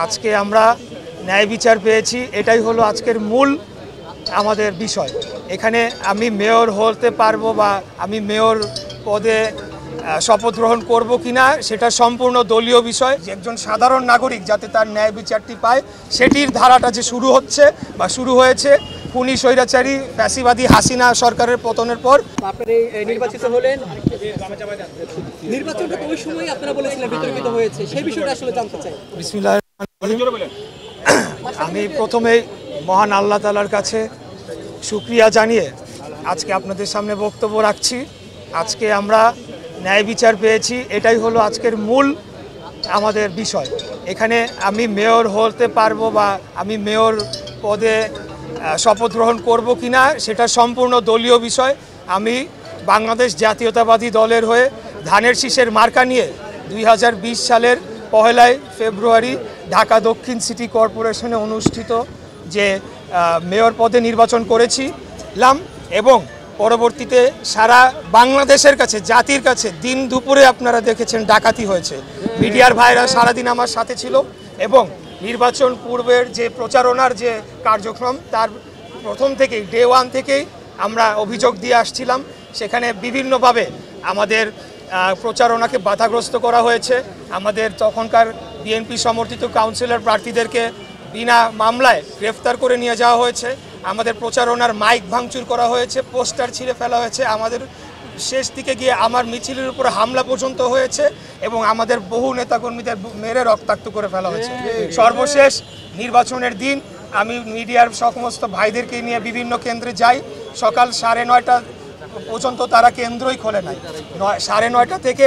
আজকে আমরা ন্যায় বিচার পেয়েছি, এটাই হলো আজকের মূল আমাদের বিষয়। এখানে আমি মেয়র হতে পারবো বা আমি মেয়র পদে শপথ গ্রহণ করব কিনা সেটা সম্পূর্ণ দলীয় বিষয়। যে একজন সাধারণ নাগরিক যাতে তার ন্যায় বিচারটি পায় সেটির ধারাটা যে শুরু হচ্ছে বা শুরু হয়েছে খুনি স্বৈরাচারী ফ্যাসিবাদী হাসিনা সরকারের পতনের পর। আপনি নির্বাচিত হলেন, নির্বাচনটা ওই সময় আপনারা বলেছিলেন বিতর্কিত হয়েছে, সেই বিষয়টা আসলে জানতে চাই। বিসমিল্লাহির রহমানির রহিম। আমি প্রথমেই মহান আল্লাহ তাআলার কাছে শুকরিয়া জানিয়ে আজকে আপনাদের সামনে বক্তব্য রাখছি। আজকে আমরা ন্যায় বিচার পেয়েছি, এটাই হলো আজকের মূল আমাদের বিষয়। এখানে আমি মেয়র হতে পারবো বা আমি মেয়র পদে শপথ গ্রহণ করব কিনা সেটা সম্পূর্ণ দলীয় বিষয়। আমি বাংলাদেশ জাতীয়তাবাদী দলের হয়ে ধানের শীষের মার্কা নিয়ে 2020 সালের 1 ফেব্রুয়ারি ঢাকা দক্ষিণ সিটি কর্পোরেশনে অনুষ্ঠিত যে মেয়র পদে নির্বাচন করেছিলাম এবং পরবর্তীতে সারা বাংলাদেশের কাছে, জাতির কাছে দিন দুপুরে আপনারা দেখেছেন ডাকাতি হয়েছে। মিডিয়ার ভাইরা সারাদিন আমার সাথে ছিল এবং নির্বাচন পূর্বের যে প্রচারণার যে কার্যক্রম তার প্রথম থেকেই ডে 1 থেকেই আমরা অভিযোগ দিয়ে আসছিলাম। সেখানে বিভিন্নভাবে আমাদের প্রচারণাকে বাধাগ্রস্ত করা হয়েছে। আমাদের তখনকার বিএনপি সমর্থিত কাউন্সিলর প্রার্থীদেরকে বিনা মামলায় গ্রেফতার করে নিয়ে যাওয়া হয়েছে। আমাদের প্রচারণার মাইক ভাঙচুর করা হয়েছে, পোস্টার ছিঁড়ে ফেলা হয়েছে। আমাদের শেষ দিকে গিয়ে আমার মিছিলের উপর হামলা পর্যন্ত হয়েছে এবং আমাদের বহু নেতাকর্মীদের মেরে রক্তাক্ত করে ফেলা হয়েছে। সর্বশেষ নির্বাচনের দিন আমি মিডিয়ার সমস্ত ভাইদেরকে নিয়ে বিভিন্ন কেন্দ্রে যাই। সকাল 9:30 পর্যন্ত তারা কেন্দ্রই খোলে নাই। 9:30 থেকে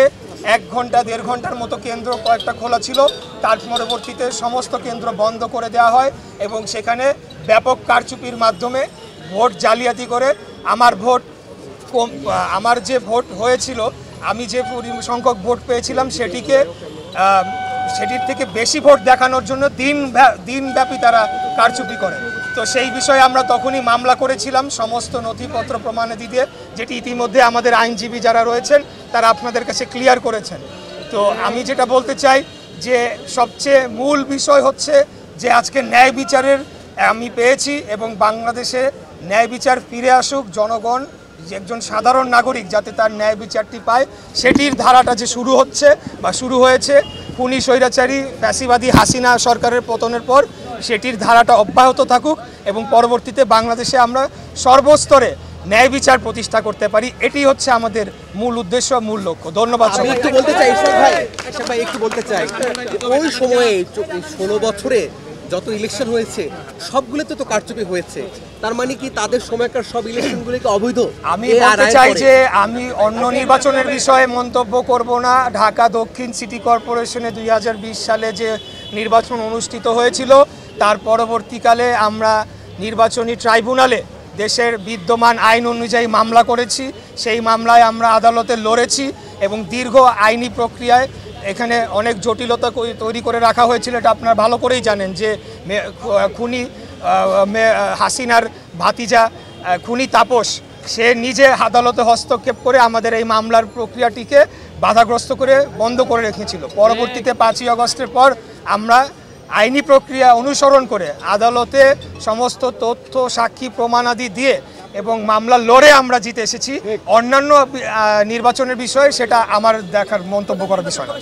1 ঘন্টা 1.5 ঘন্টার মতো কেন্দ্র কয়েকটা খোলা ছিল। তার পরবর্তীতে সমস্ত কেন্দ্র বন্ধ করে দেওয়া হয় এবং সেখানে ব্যাপক কারচুপির মাধ্যমে ভোট জালিয়াতি করে আমার যে ভোট হয়েছিল, আমি যে সংখ্যক ভোট পেয়েছিলাম সেটির থেকে বেশি ভোট দেখানোর জন্য দিনব্যাপী তারা কারচুপি করে। তো সেই বিষয়ে আমরা তখনই মামলা করেছিলাম সমস্ত নথিপত্র প্রমাণাদি দিয়ে, যেটি ইতিমধ্যে আমাদের আইনজীবী যারা রয়েছেন তারা আপনাদের কাছে ক্লিয়ার করেছেন। তো আমি যেটা বলতে চাই যে সবচেয়ে মূল বিষয় হচ্ছে যে আজকে ন্যায় বিচারের আমি পেয়েছি এবং বাংলাদেশে ন্যায় বিচার ফিরে আসুক। জনগণ যে একজন সাধারণ নাগরিক যাতে তার ন্যায় বিচারটি পায় সেটির ধারাটা যে শুরু হচ্ছে বা শুরু হয়েছে খুনি স্বৈরাচারী ফ্যাসিবাদী হাসিনা সরকারের পতনের পর সেটির ধারাটা অব্যাহত থাকুক এবং পরবর্তীতে বাংলাদেশে আমরা সর্বস্তরে ন্যায় বিচার প্রতিষ্ঠা করতে পারি। এটি হচ্ছে আমাদের মূল উদ্দেশ্য, মূল লক্ষ্য। ধন্যবাদ। আমি একটু বলতে চাই ভাই একটু বলতে চাই, ওই সময়ে 16 বছরে যত ইলেকশন হয়েছে সবগুলোতে তো কারচুপি হয়েছে, তার মানে কি তাদের সময়কার সব ইলেকশনগুলোকে অবৈধ? আমি বলতে চাই যে আমি অন্য নির্বাচনের বিষয়ে মন্তব্য করব না। ঢাকা দক্ষিণ সিটি কর্পোরেশনে 2020 সালে যে নির্বাচন অনুষ্ঠিত হয়েছিল তার পরবর্তীকালে আমরা নির্বাচনী ট্রাইব্যুনালে দেশের বিদ্যমান আইন অনুযায়ী মামলা করেছি। সেই মামলায় আমরা আদালতে লড়েছি এবং দীর্ঘ আইনি প্রক্রিয়ায় এখানে অনেক জটিলতা তৈরি করে রাখা হয়েছিল। এটা আপনারা ভালো করেই জানেন যে খুনি হাসিনার ভাতিজা খুনি তাপস সে নিজে আদালতে হস্তক্ষেপ করে আমাদের এই মামলার প্রক্রিয়াটিকে বাধাগ্রস্ত করে বন্ধ করে রেখেছিল। পরবর্তীতে 5ই আগস্টের পর আমরা আইনি প্রক্রিয়া অনুসরণ করে আদালতে সমস্ত তথ্য সাক্ষী প্রমাণাদি দিয়ে এবং মামলা লড়ে আমরা জিতে এসেছি। অন্যান্য নির্বাচনের বিষয়ে সেটা আমার দেখার মন্তব্য করার বিষয় না।